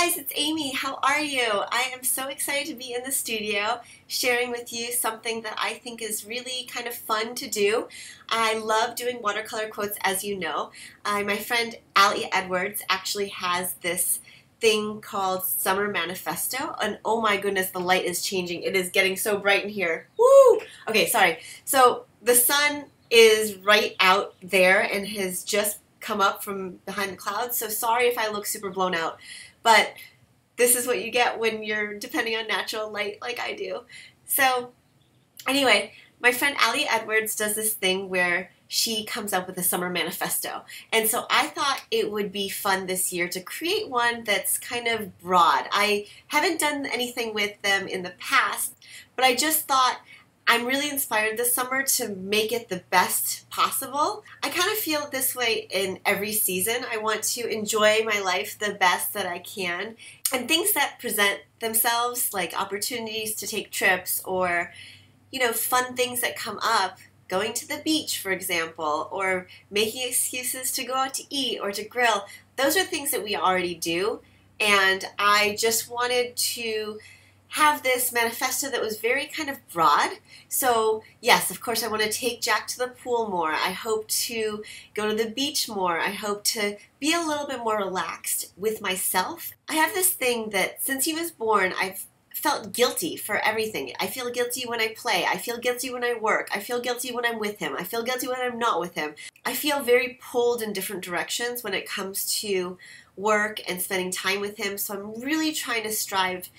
guys, it's Amy. How are you? I am so excited to be in the studio sharing with you something that I think is really kind of fun to do. I love doing watercolor quotes, as you know. My friend Allie Edwards actually has this thing called Summer Manifesto, and oh my goodness, the light is changing. It is getting so bright in here. Woo! Okay, sorry. So the sun is right out there and has just come up from behind the clouds, so sorry if I look super blown out. But this is what you get when you're depending on natural light like I do. So anyway, my friend Allie Edwards does this thing where she comes up with a summer manifesto. And so I thought it would be fun this year to create one that's kind of broad. I haven't done anything with them in the past, but I just thought I'm really inspired this summer to make it the best possible. I kind of feel this way in every season. I want to enjoy my life the best that I can. And things that present themselves, like opportunities to take trips or, fun things that come up, going to the beach, for example, or making excuses to go out to eat or to grill. Those are things that we already do. And I just wanted to have this manifesto that was very kind of broad. So yes, of course I want to take Jack to the pool more. I hope to go to the beach more. I hope to be a little bit more relaxed with myself. I have this thing that since he was born, I've felt guilty for everything. I feel guilty when I play. I feel guilty when I work. I feel guilty when I'm with him. I feel guilty when I'm not with him. I feel very pulled in different directions when it comes to work and spending time with him. So I'm really trying to strive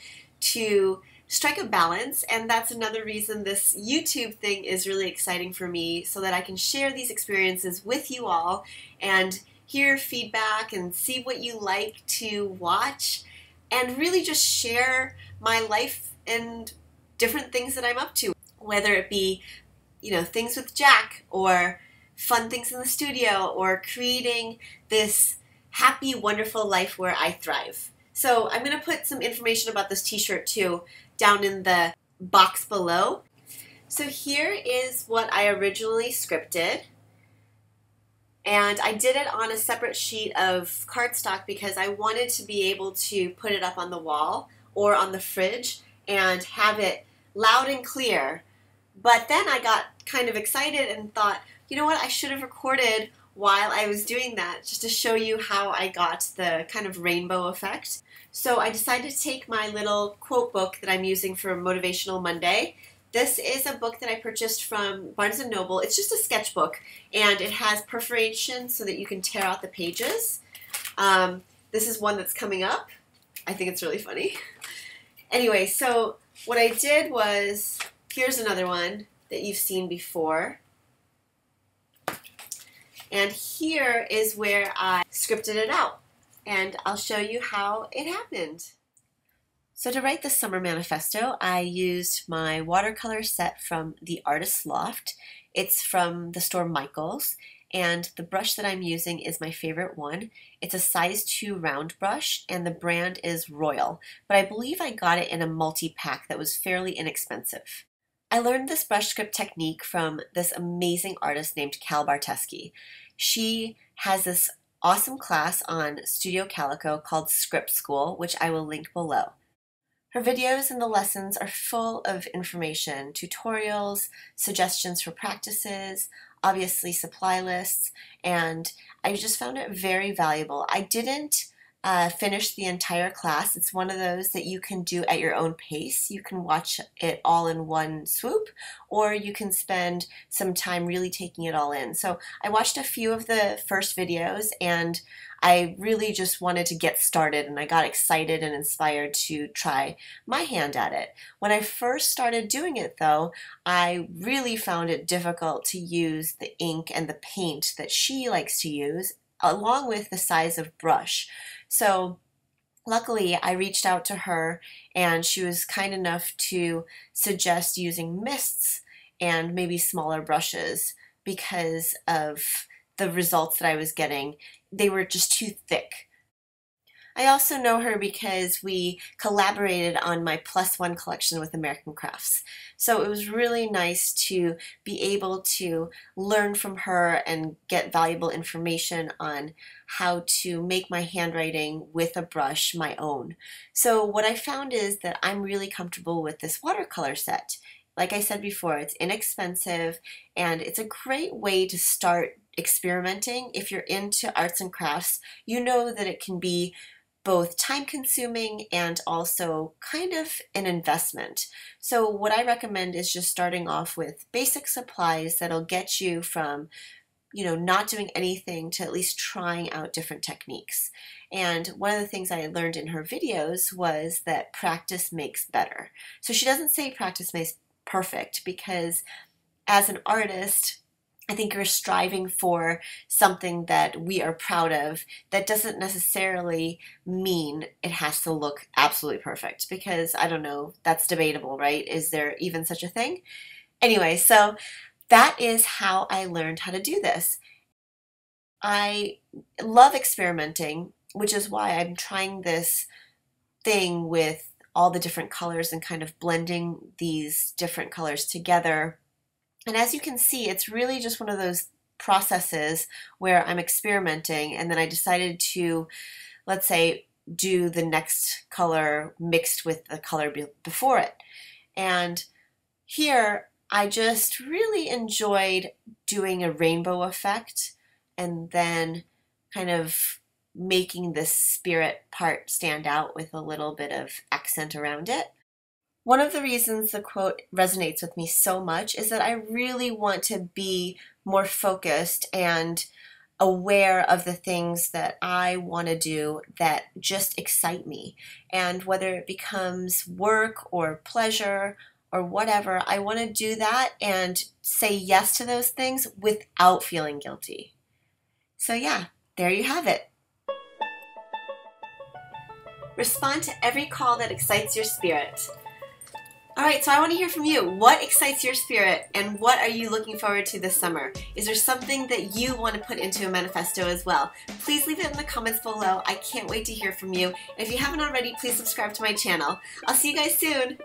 to strike a balance, and that's another reason this YouTube thing is really exciting for me, so that I can share these experiences with you all and hear feedback and see what you like to watch and really just share my life and different things that I'm up to, whether it be things with Jack or fun things in the studio or creating this happy, wonderful life where I thrive. So I'm going to put some information about this t-shirt too down in the box below. So here is what I originally scripted. And I did it on a separate sheet of cardstock because I wanted to be able to put it up on the wall or on the fridge and have it loud and clear. But then I got kind of excited and thought, you know what, I should have recorded while I was doing that, just to show you how I got the kind of rainbow effect. So I decided to take my little quote book that I'm using for Motivational Monday. This is a book that I purchased from Barnes & Noble. It's just a sketchbook, and it has perforation so that you can tear out the pages. This is one that's coming up. I think it's really funny. Anyway, so what I did was, here's another one that you've seen before. And here is where I scripted it out, and I'll show you how it happened. So to write the summer manifesto, I used my watercolor set from the Artist's Loft. It's from the store Michael's, and the brush that I'm using is my favorite one. It's a size 2 round brush, and the brand is Royal, but I believe I got it in a multi-pack that was fairly inexpensive. I learned this brush script technique from this amazing artist named Kal Barteski. She has this awesome class on Studio Calico called Script School, which I will link below. Her videos and the lessons are full of information, tutorials, suggestions for practices, obviously supply lists, and I just found it very valuable. I didn't finish the entire class. It's one of those that you can do at your own pace. You can watch it all in one swoop, or you can spend some time really taking it all in. So I watched a few of the first videos, and I really just wanted to get started, and I got excited and inspired to try my hand at it. When I first started doing it though, I really found it difficult to use the ink and the paint that she likes to use, along with the size of brush. So luckily I reached out to her, and she was kind enough to suggest using mists and maybe smaller brushes because of the results that I was getting. They were just too thick. I also know her because we collaborated on my +1 collection with American Crafts. So it was really nice to be able to learn from her and get valuable information on how to make my handwriting with a brush my own. So what I found is that I'm really comfortable with this watercolor set. Like I said before, it's inexpensive and it's a great way to start experimenting. If you're into arts and crafts, you know that it can be both time consuming and also kind of an investment. So what I recommend is just starting off with basic supplies that'll get you from not doing anything to at least trying out different techniques. And one of the things I learned in her videos was that practice makes better. So she doesn't say practice makes perfect, because as an artist, I think you're striving for something that we are proud of. That doesn't necessarily mean it has to look absolutely perfect, because I don't know, that's debatable, right? Is there even such a thing? Anyway, so that is how I learned how to do this. I love experimenting, which is why I'm trying this thing with all the different colors and kind of blending these different colors together. And as you can see, it's really just one of those processes where I'm experimenting, and then I decided to, let's say, do the next color mixed with the color before it. And here, I just really enjoyed doing a rainbow effect and then kind of making this spirit part stand out with a little bit of accent around it. One of the reasons the quote resonates with me so much is that I really want to be more focused and aware of the things that I want to do that just excite me. And whether it becomes work or pleasure or whatever, I want to do that and say yes to those things without feeling guilty. So yeah, there you have it. Respond to every call that excites your spirit. All right, so I want to hear from you. What excites your spirit, and what are you looking forward to this summer? Is there something that you want to put into a manifesto as well? Please leave it in the comments below. I can't wait to hear from you. And if you haven't already, please subscribe to my channel. I'll see you guys soon.